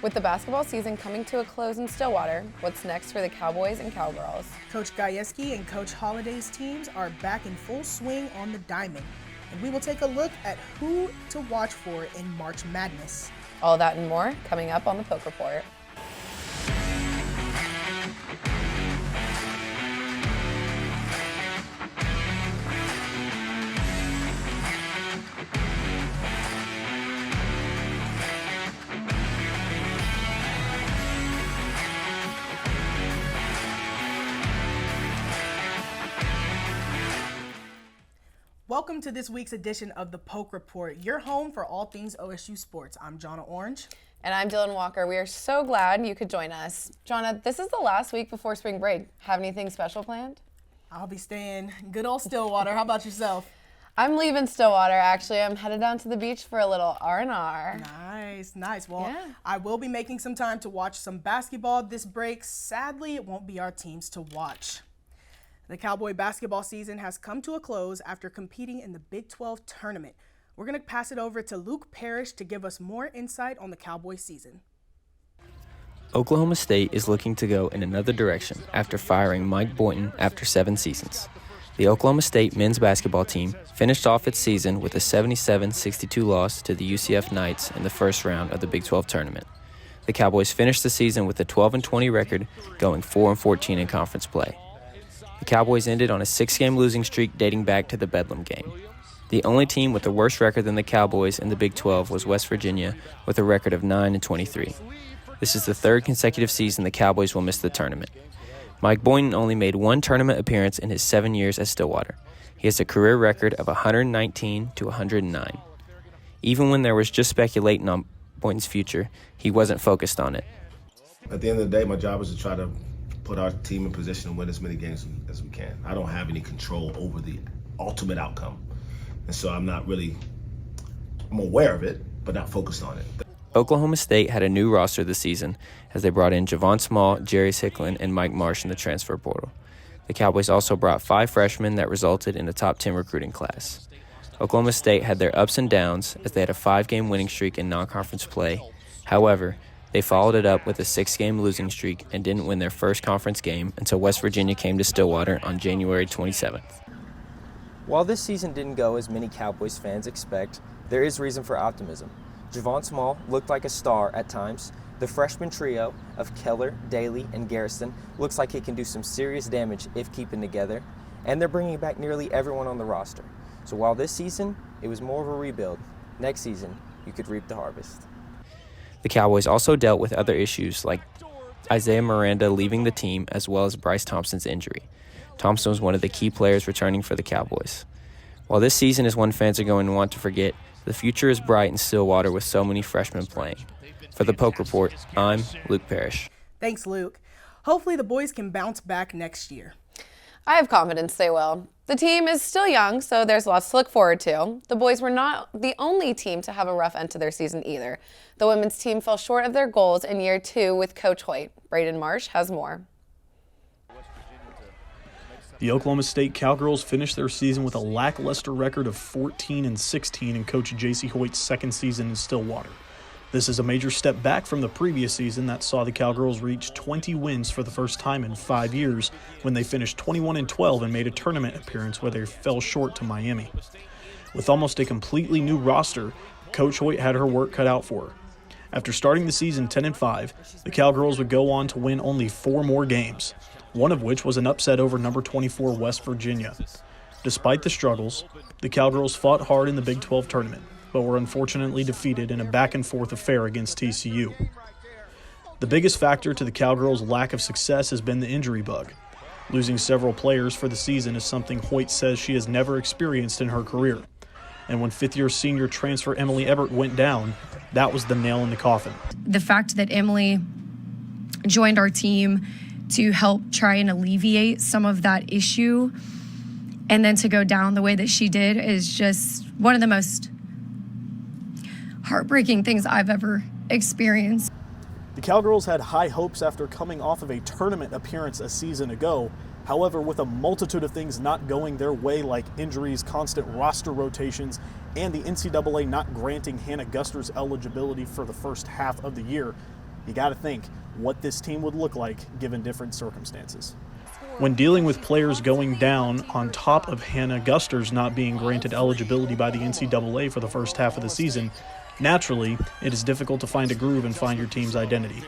With the basketball season coming to a close in Stillwater, what's next for the Cowboys and Cowgirls? Coach Gajewski and Coach Holliday's teams are back in full swing on the diamond, and we will take a look at who to watch for in March Madness. All that and more coming up on the Poke Report. Welcome to this week's edition of the Poke Report, your home for all things OSU sports. I'm Johnna Orange. And I'm Dylan Walker. We are so glad you could join us. Johnna, this is the last week before spring break. Have anything special planned? I'll be staying good old Stillwater. How about yourself? I'm leaving Stillwater, actually. I'm headed down to the beach for a little R&R. Nice. Well, yeah. I will be making some time to watch some basketball this break. Sadly, it won't be our teams to watch. The Cowboy basketball season has come to a close after competing in the Big 12 tournament. We're going to pass it over to Luke Parrish to give us more insight on the Cowboy season. Oklahoma State is looking to go in another direction after firing Mike Boynton after 7 seasons. The Oklahoma State men's basketball team finished off its season with a 77-62 loss to the UCF Knights in the first round of the Big 12 tournament. The Cowboys finished the season with a 12-20 record, going 4-14 in conference play. The Cowboys ended on a 6-game losing streak dating back to the Bedlam game. The only team with a worse record than the Cowboys in the Big 12 was West Virginia, with a record of 9-23. This is the third consecutive season the Cowboys will miss the tournament. Mike Boynton only made one tournament appearance in his 7 years at Stillwater. He has a career record of 119-109. Even when there was just speculating on Boynton's future, he wasn't focused on it. At the end of the day, my job is to try to put our team in position to win as many games as we can. I don't have any control over the ultimate outcome. And so I'm aware of it, but not focused on it. Oklahoma State had a new roster this season as they brought in Javon Small, Jerry Hicklin, and Mike Marsh in the transfer portal. The Cowboys also brought 5 freshmen that resulted in a top 10 recruiting class. Oklahoma State had their ups and downs as they had a 5-game winning streak in non-conference play. However, they followed it up with a 6-game losing streak and didn't win their first conference game until West Virginia came to Stillwater on January 27th. While this season didn't go as many Cowboys fans expect, there is reason for optimism. Javon Small looked like a star at times. The freshman trio of Keller, Daly, and Garrison looks like it can do some serious damage if keeping together, and they're bringing back nearly everyone on the roster. So while this season, it was more of a rebuild, next season, you could reap the harvest. The Cowboys also dealt with other issues like Isaiah Miranda leaving the team as well as Bryce Thompson's injury. Thompson was one of the key players returning for the Cowboys. While this season is one fans are going to want to forget, the future is bright in Stillwater with so many freshmen playing. For the Poke Report, I'm Luke Parrish. Thanks, Luke. Hopefully the boys can bounce back next year. I have confidence they will. The team is still young, so there's lots to look forward to. The boys were not the only team to have a rough end to their season either. The women's team fell short of their goals in year 2 with Coach Hoyt. Braden Marsh has more. The Oklahoma State Cowgirls finished their season with a lackluster record of 14-16 in Coach J.C. Hoyt's second season in Stillwater. This is a major step back from the previous season that saw the Cowgirls reach 20 wins for the first time in 5 years when they finished 21-12 and made a tournament appearance where they fell short to Miami. With almost a completely new roster, Coach Hoyt had her work cut out for her. After starting the season 10-5, the Cowgirls would go on to win only 4 more games, one of which was an upset over number 24 West Virginia. Despite the struggles, the Cowgirls fought hard in the Big 12 tournament, but were unfortunately defeated in a back-and-forth affair against TCU. The biggest factor to the Cowgirls' lack of success has been the injury bug. Losing several players for the season is something Hoyt says she has never experienced in her career. And when fifth-year senior transfer Emily Ebert went down, that was the nail in the coffin. The fact that Emily joined our team to help try and alleviate some of that issue, and then to go down the way that she did, is just one of the most heartbreaking things I've ever experienced. The Cowgirls had high hopes after coming off of a tournament appearance a season ago. However, with a multitude of things not going their way, like injuries, constant roster rotations, and the NCAA not granting Hannah Guster's eligibility for the first half of the year, You got to think what this team would look like given different circumstances. When dealing with players going down, on top of Hannah Guster's not being granted eligibility by the NCAA for the first half of the season, naturally, it is difficult to find a groove and find your team's identity.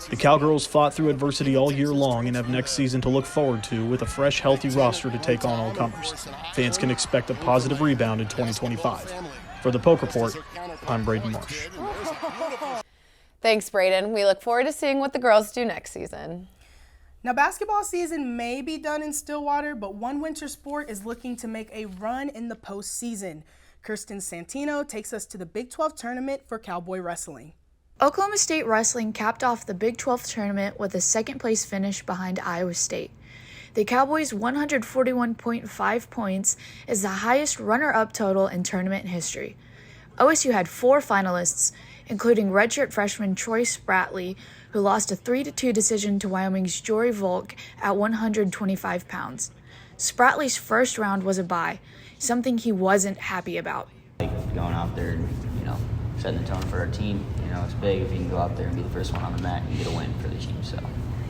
The Cowgirls fought through adversity all year long and have next season to look forward to with a fresh, healthy roster to take on all comers. Fans can expect a positive rebound in 2025. For the Poke Report, I'm Braden Marsh. Thanks, Braden. We look forward to seeing what the girls do next season. Now, basketball season may be done in Stillwater, but one winter sport is looking to make a run in the postseason. Kirsten Santino takes us to the Big 12 tournament for Cowboy wrestling. Oklahoma State wrestling capped off the Big 12 tournament with a second-place finish behind Iowa State. The Cowboys' 141.5 points is the highest runner-up total in tournament history. OSU had 4 finalists, including redshirt freshman Troy Spratley, who lost a 3-2 decision to Wyoming's Jory Volk at 125 pounds. Spratley's first round was a bye, something he wasn't happy about. Going out there and, setting the tone for our team, it's big if you can go out there and be the first one on the mat and get a win for the team. So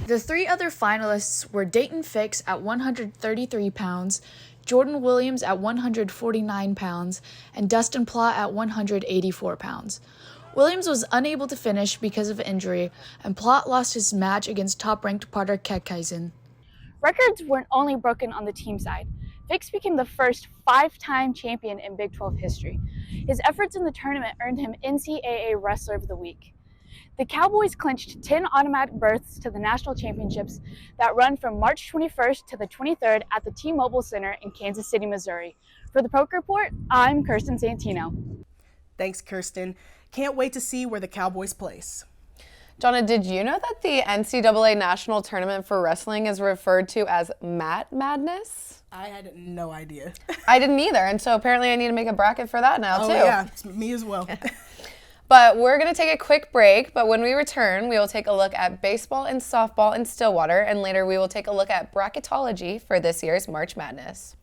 the 3 other finalists were Dayton Fix at 133 pounds, Jordan Williams at 149 pounds, and Dustin Plott at 184 pounds. Williams was unable to finish because of injury, and Plott lost his match against top-ranked Parter Kekkaisen. Records weren't only broken on the team side. Fix became the first 5-time champion in Big 12 history. His efforts in the tournament earned him NCAA Wrestler of the Week. The Cowboys clinched 10 automatic berths to the national championships that run from March 21st to the 23rd at the T-Mobile Center in Kansas City, Missouri. For the Poke Report, I'm Kirsten Santino. Thanks, Kirsten. Can't wait to see where the Cowboys place. Johnna, did you know that the NCAA National Tournament for Wrestling is referred to as Mat Madness? I had no idea. I didn't either, and so apparently I need to make a bracket for that now, too. Oh, yeah, it's me as well. But we're going to take a quick break, but when we return, we will take a look at baseball and softball in Stillwater, and later we will take a look at bracketology for this year's March Madness.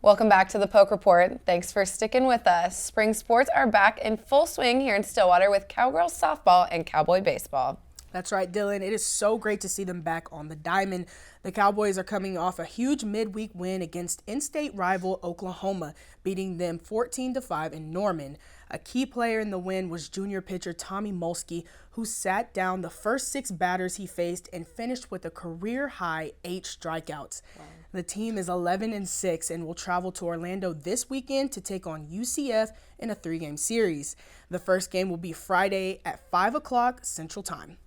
Welcome back to the Poke Report. Thanks for sticking with us. Spring sports are back in full swing here in Stillwater with Cowgirls softball and Cowboy baseball. That's right, Dylan. It is so great to see them back on the diamond. The Cowboys are coming off a huge midweek win against in-state rival Oklahoma, beating them 14-5 in Norman. A key player in the win was junior pitcher Tommy Molsky, who sat down the first 6 batters he faced and finished with a career-high 8 strikeouts. Wow. The team is 11-6 and will travel to Orlando this weekend to take on UCF in a 3-game series. The first game will be Friday at 5 o'clock Central Time.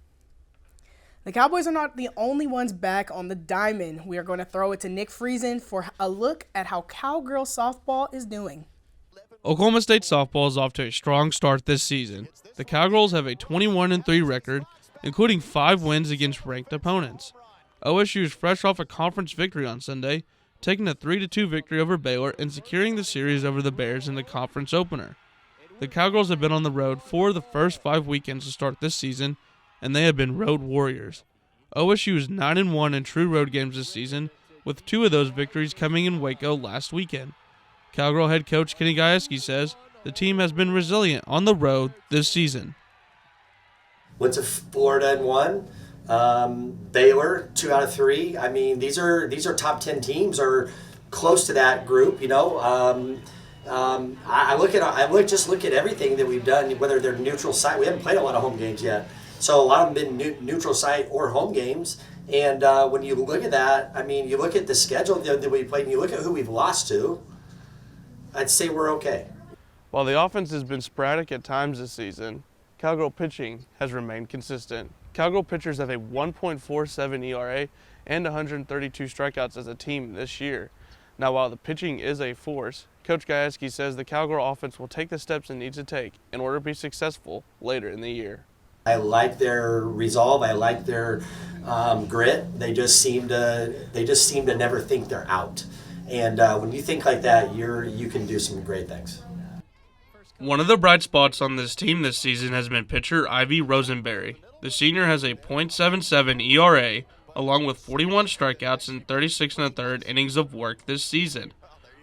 The Cowboys are not the only ones back on the diamond. We are going to throw it to Nick Friesen for a look at how Cowgirl softball is doing. Oklahoma State softball is off to a strong start this season. The Cowgirls have a 21-3 record, including 5 wins against ranked opponents. OSU is fresh off a conference victory on Sunday, taking a 3-2 victory over Baylor and securing the series over the Bears in the conference opener. The Cowgirls have been on the road for the first 5 weekends to start this season, and they have been road warriors. OSU is 9-1 in true road games this season, with 2 of those victories coming in Waco last weekend. Cowgirl head coach Kenny Gajewski says the team has been resilient on the road this season. Went to Florida and won. Baylor, 2 out of 3. I mean, these are top 10 teams or close to that group. I look at everything that we've done, whether they're neutral site. We haven't played a lot of home games yet. So a lot of them been neutral site or home games. And when you look at that, I mean, you look at the schedule that we played and you look at who we've lost to, I'd say we're okay. While the offense has been sporadic at times this season, Cowgirl pitching has remained consistent. Cowgirl pitchers have a 1.47 ERA and 132 strikeouts as a team this year. Now, while the pitching is a force, Coach Gajewski says the Cowgirl offense will take the steps it needs to take in order to be successful later in the year. I like their resolve. I like their grit. They just seem to never think they're out. And when you think like that, you can do some great things. One of the bright spots on this team this season has been pitcher Ivy Rosenberry. The senior has a .77 ERA, along with 41 strikeouts and 36 1/3 innings of work this season.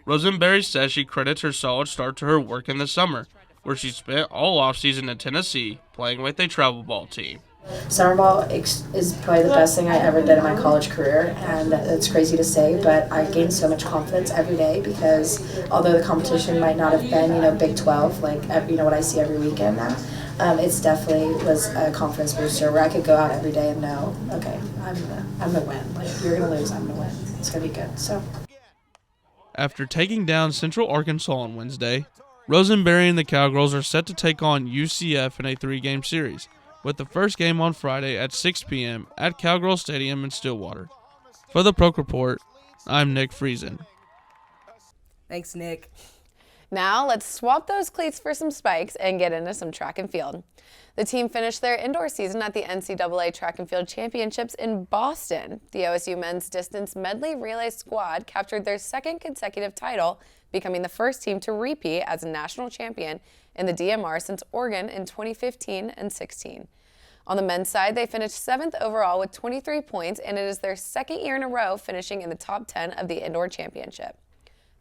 Rosenberry says she credits her solid start to her work in the summer, where she spent all offseason in Tennessee playing with a travel ball team. Summer ball is probably the best thing I ever did in my college career, and it's crazy to say, but I gained so much confidence every day because although the competition might not have been, Big 12, like, what I see every weekend now, it's definitely was a confidence booster where I could go out every day and know, okay, I'm gonna win. Like, you're gonna lose, I'm gonna win. It's gonna be good. So. After taking down Central Arkansas on Wednesday, Rosenberry and the Cowgirls are set to take on UCF in a 3-game series, with the first game on Friday at 6 p.m. at Cowgirl Stadium in Stillwater. For the Poke Report, I'm Nick Friesen. Thanks, Nick. Now let's swap those cleats for some spikes and get into some track and field. The team finished their indoor season at the NCAA Track and Field Championships in Boston. The OSU men's distance medley relay squad captured their second consecutive title, becoming the first team to repeat as a national champion in the DMR since Oregon in 2015 and 16. On the men's side, they finished 7th overall with 23 points, and it is their second year in a row finishing in the top 10 of the indoor championship.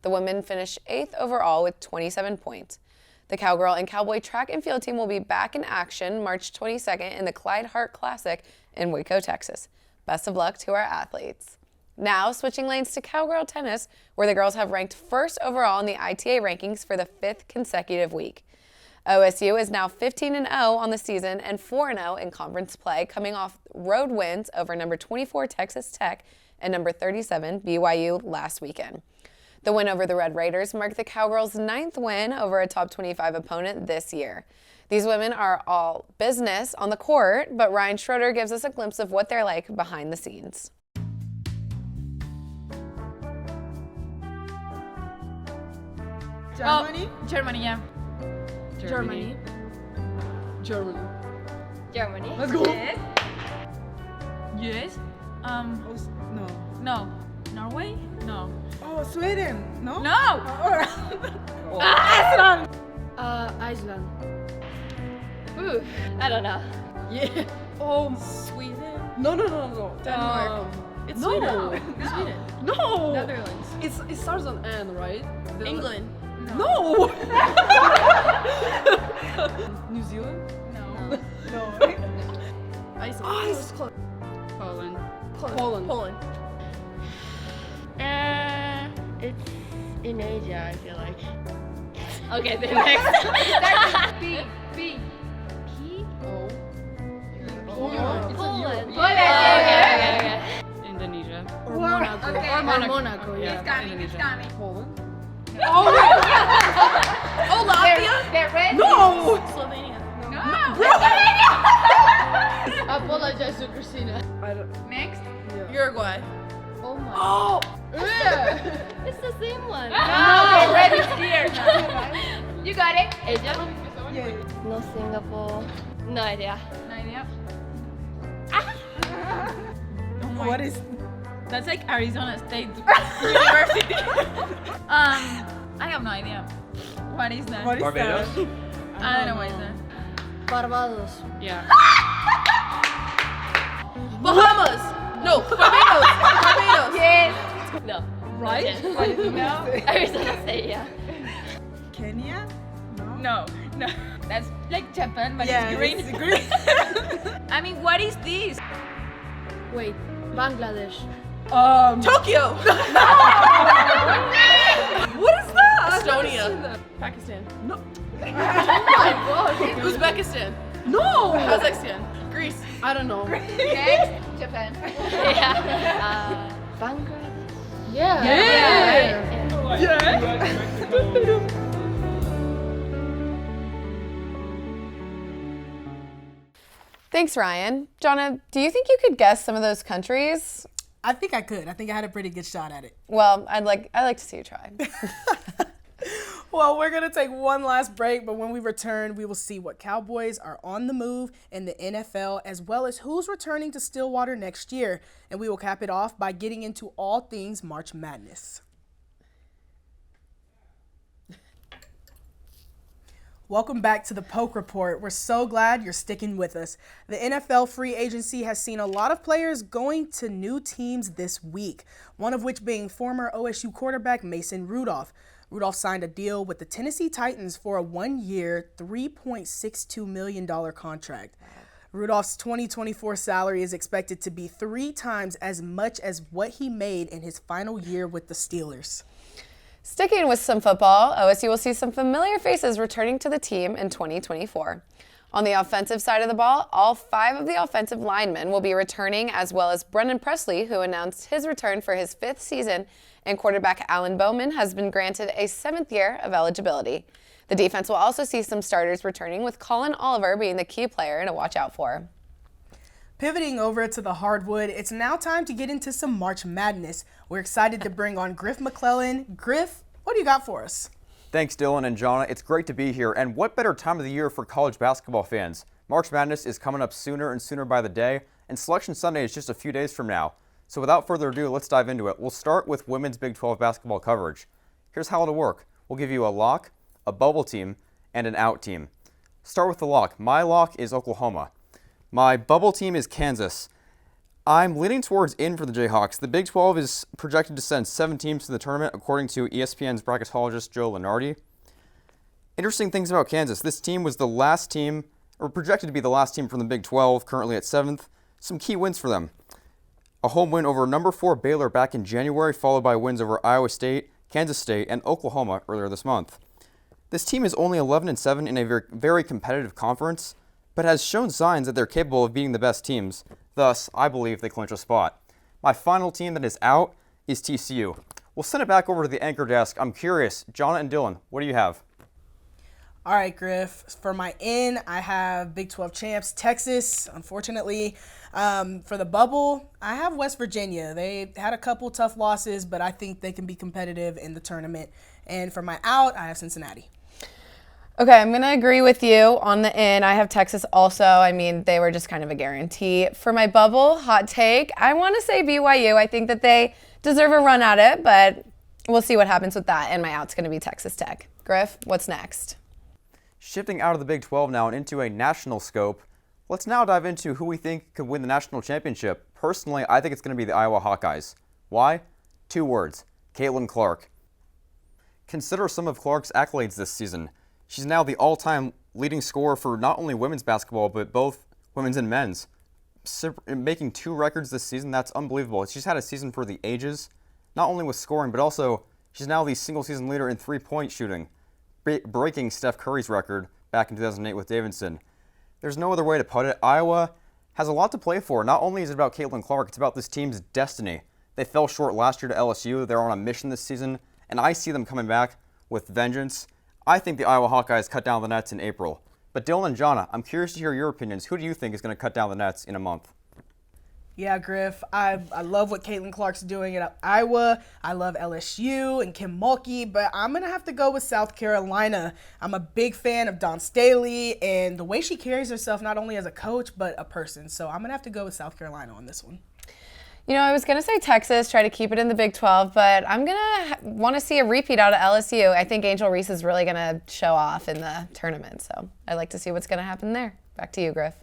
The women finished 8th overall with 27 points. The Cowgirl and Cowboy track and field team will be back in action March 22nd in the Clyde Hart Classic in Waco, Texas. Best of luck to our athletes. Now, switching lanes to Cowgirl tennis, where the girls have ranked 1st overall in the ITA rankings for the 5th consecutive week. OSU is now 15-0 on the season and 4-0 in conference play, coming off road wins over number 24 Texas Tech and number 37 BYU last weekend. The win over the Red Raiders marked the Cowgirls' 9th win over a top 25 opponent this year. These women are all business on the court, but Ryan Schroeder gives us a glimpse of what they're like behind the scenes. Germany? Germany, yeah. Germany. Germany. Germany. Let's go. Yes. Yes. No. No. Norway? No. Oh, Sweden. No? No! Iceland. Iceland. Ooh, I don't know. Yeah. Oh, Sweden? No. Denmark. It's no. Sweden. No. Sweden. No. Netherlands. It starts on N, right? England. No. New Zealand? No. No. Iceland. Poland. Poland. It's in Asia, I feel like. Okay, then next. B. P. Oh. Poland. Okay. Indonesia. Or Monaco. Okay. Or Monaco, yeah. It's got me. Poland. Oh, Latvia? They're red. No. Slovenia. I apologize to Christina. I don't. Next. Yeah. Uruguay. Oh my. Oh. It's the same one. No, red is here. You got it. Asia? Yeah. No, Singapore. No idea. No idea. What is? That's like Arizona State University. I have no idea. What is that? What is Barbados? that? I don't know what is that. Barbados. Yeah. Bahamas. No, Barbados. Barbados. Yes. No. Right? Okay. What did you No. say? Arizona State, yeah. Kenya? No. That's like Japan, but Yeah, it's green. it's green. I mean, what is this? Wait. Bangladesh. Tokyo. What is that? I've never Estonia. seen that. Pakistan. No. Oh my god. Uzbekistan. No. Kazakhstan. Greece. I don't know. Next, Japan. Yeah. Bangladesh. Yeah. Thanks, Ryan. Johnna, do you think you could guess some of those countries? I think I could. I think I had a pretty good shot at it. Well, I'd like to see you try. Well, we're going to take one last break, but when we return, we will see what Cowboys are on the move in the NFL, as well as who's returning to Stillwater next year. And we will cap it off by getting into all things March Madness. Welcome back to the Poke Report. We're so glad you're sticking with us. The NFL free agency has seen a lot of players going to new teams this week, one of which being former OSU quarterback Mason Rudolph. Rudolph signed a deal with the Tennessee Titans for a 1-year, $3.62 million contract. Rudolph's 2024 salary is expected to be 3 times as much as what he made in his final year with the Steelers. Sticking with some football, OSU will see some familiar faces returning to the team in 2024. On the offensive side of the ball, all 5 of the offensive linemen will be returning, as well as Brendan Presley, who announced his return for his 5th season, and quarterback Alan Bowman has been granted a 7th year of eligibility. The defense will also see some starters returning, with Colin Oliver being the key player to watch out for. Pivoting over to the hardwood, it's now time to get into some March Madness. We're excited to bring on Griff McClellan. Griff, what do you got for us? Thanks, Dylan and Johnna. It's great to be here. And what better time of the year for college basketball fans? March Madness is coming up sooner and sooner by the day, and Selection Sunday is just a few days from now. So without further ado, let's dive into it. We'll start with women's Big 12 basketball coverage. Here's how it'll work. We'll give you a lock, a bubble team, and an out team. Start with the lock. My lock is Oklahoma. My bubble team is Kansas. I'm leaning towards in for the Jayhawks. The Big 12 is projected to send 7 teams to the tournament, according to ESPN's bracketologist Joe Lunardi. Interesting things about Kansas. This team was the last team, or projected to be the last team from the Big 12, currently at 7th. Some key wins for them. A home win over number 4 Baylor back in January, followed by wins over Iowa State, Kansas State, and Oklahoma earlier this month. This team is only 11-7 in a very competitive conference, but has shown signs that they're capable of beating the best teams. Thus, I believe they clinch a spot. My final team that is out is TCU. We'll send it back over to the anchor desk. I'm curious, Johnna and Dylan, what do you have? All right, Griff. For my in, I have Big 12 champs, Texas, unfortunately. For the bubble, I have West Virginia. They had a couple tough losses, but I think they can be competitive in the tournament. And for my out, I have Cincinnati. Okay, I'm going to agree with you on the in. I have Texas also. I mean, they were just kind of a guarantee. For my bubble, hot take, I want to say BYU. I think that they deserve a run at it, but we'll see what happens with that. And my out's going to be Texas Tech. Griff, what's next? Shifting out of the Big 12 now and into a national scope, let's now dive into who we think could win the national championship. Personally, I think it's going to be the Iowa Hawkeyes. Why? 2 words, Caitlin Clark. Consider some of Clark's accolades this season. She's now the all-time leading scorer for not only women's basketball, but both women's and men's. Making 2 records this season, that's unbelievable. She's had a season for the ages, not only with scoring, but also she's now the single-season leader in 3-point shooting, breaking Steph Curry's record back in 2008 with Davidson. There's no other way to put it. Iowa has a lot to play for. Not only is it about Caitlin Clark, it's about this team's destiny. They fell short last year to LSU. They're on a mission this season, and I see them coming back with vengeance. I think the Iowa Hawkeyes cut down the nets in April. But Dylan and Johnna, I'm curious to hear your opinions. Who do you think is going to cut down the nets in a month? Yeah, Griff, I love what Caitlin Clark's doing at Iowa. I love LSU and Kim Mulkey, but I'm going to have to go with South Carolina. I'm a big fan of Dawn Staley and the way she carries herself, not only as a coach, but a person. So I'm going to have to go with South Carolina on this one. You know, I was going to say Texas, try to keep it in the Big 12, but I'm going to want to see a repeat out of LSU. I think Angel Reese is really going to show off in the tournament, so I'd like to see what's going to happen there. Back to you, Griff.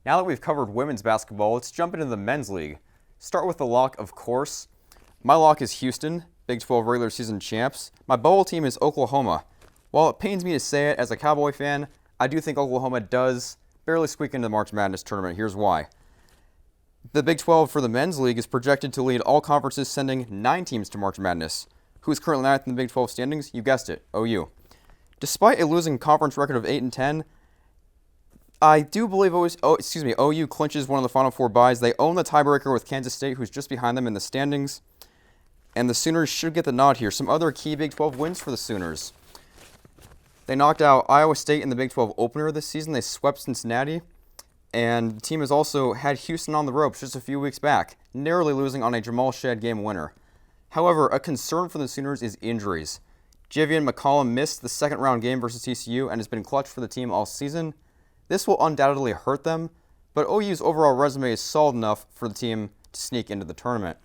Now that we've covered women's basketball, let's jump into the men's league. Start with the lock, of course. My lock is Houston, Big 12 regular season champs. My bubble team is Oklahoma. While it pains me to say it as a Cowboy fan, I do think Oklahoma does barely squeak into the March Madness tournament. Here's why. The Big 12 for the men's league is projected to lead all conferences, sending 9 teams to March Madness. Who's currently 9th in the Big 12 standings? You guessed it, OU. Despite a losing conference record of 8-10, I do believe OU clinches one of the Final 4 byes. They own the tiebreaker with Kansas State, who's just behind them in the standings. And the Sooners should get the nod here. Some other key Big 12 wins for the Sooners. They knocked out Iowa State in the Big 12 opener this season. They swept Cincinnati. And the team has also had Houston on the ropes just a few weeks back, narrowly losing on a Jamal Shead game winner. However, a concern for the Sooners is injuries. Javian McCollum missed the second-round game versus TCU and has been clutch for the team all season. This will undoubtedly hurt them, but OU's overall resume is solid enough for the team to sneak into the tournament.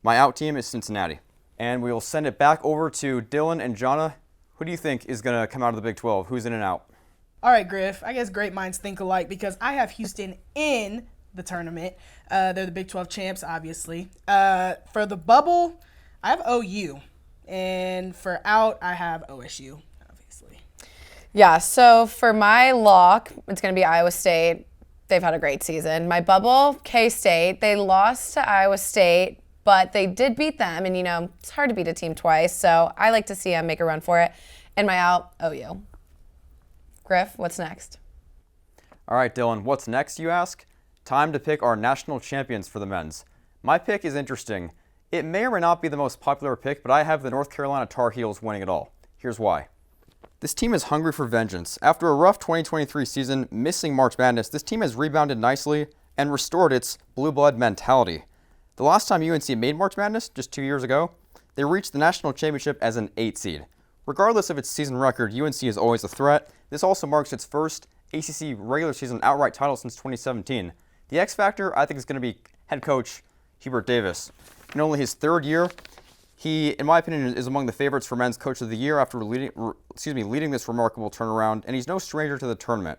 My out team is Cincinnati. And we will send it back over to Dylan and Johnna. Who do you think is going to come out of the Big 12? Who's in and out? All right, Griff, I guess great minds think alike because I have Houston in the tournament. They're the Big 12 champs, obviously. For the bubble, I have OU. And for out, I have OSU, obviously. Yeah, so for my lock, it's going to be Iowa State. They've had a great season. My bubble, K-State. They lost to Iowa State, but they did beat them. And, it's hard to beat a team twice, so I like to see them make a run for it. And my out, OU. Griff, what's next? All right, Dylan, what's next, you ask? Time to pick our national champions for the men's. My pick is interesting. It may or may not be the most popular pick, but I have the North Carolina Tar Heels winning it all. Here's why. This team is hungry for vengeance. After a rough 2023 season, missing March Madness, this team has rebounded nicely and restored its blue blood mentality. The last time UNC made March Madness, just 2 years ago, they reached the national championship as an 8 seed. Regardless of its season record, UNC is always a threat. This also marks its first ACC regular season outright title since 2017. The X factor, I think, is going to be head coach Hubert Davis. In only his third year, he, in my opinion, is among the favorites for Men's Coach of the Year after leading this remarkable turnaround, and he's no stranger to the tournament.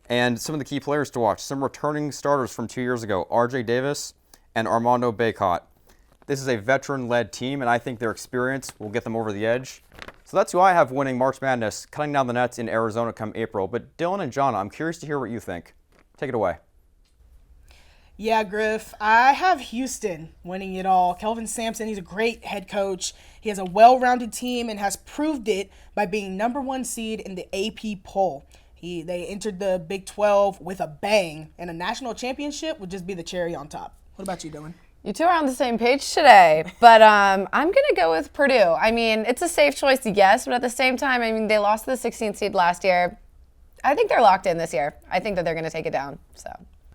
And some of the key players to watch, some returning starters from 2 years ago, RJ Davis and Armando Bacot. This is a veteran-led team, and I think their experience will get them over the edge. So that's who I have winning March Madness, cutting down the nets in Arizona come April. But Dylan and Johnna, I'm curious to hear what you think. Take it away. Yeah, Griff, I have Houston winning it all. Kelvin Sampson, he's a great head coach. He has a well-rounded team and has proved it by being #1 seed in the AP poll. They entered the Big 12 with a bang, and a national championship would just be the cherry on top. What about you, Dylan? You two are on the same page today, but I'm going to go with Purdue. I mean, it's a safe choice, yes, but at the same time, they lost the 16th seed last year. I think they're locked in this year. I think that they're going to take it down, so.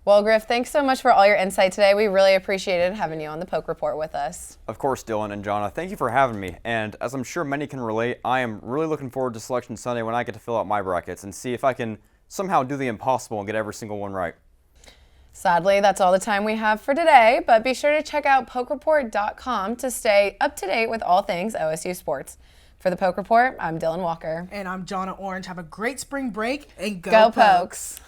Well, Griff, thanks so much for all your insight today. We really appreciated having you on the Poke Report with us. Of course, Dylan and Johnna, thank you for having me. And as I'm sure many can relate, I am really looking forward to Selection Sunday when I get to fill out my brackets and see if I can somehow do the impossible and get every single one right. Sadly, that's all the time we have for today, but be sure to check out PokeReport.com to stay up to date with all things OSU sports. For the Poke Report, I'm Dylan Walker. And I'm Johnna Orange. Have a great spring break and Go Pokes!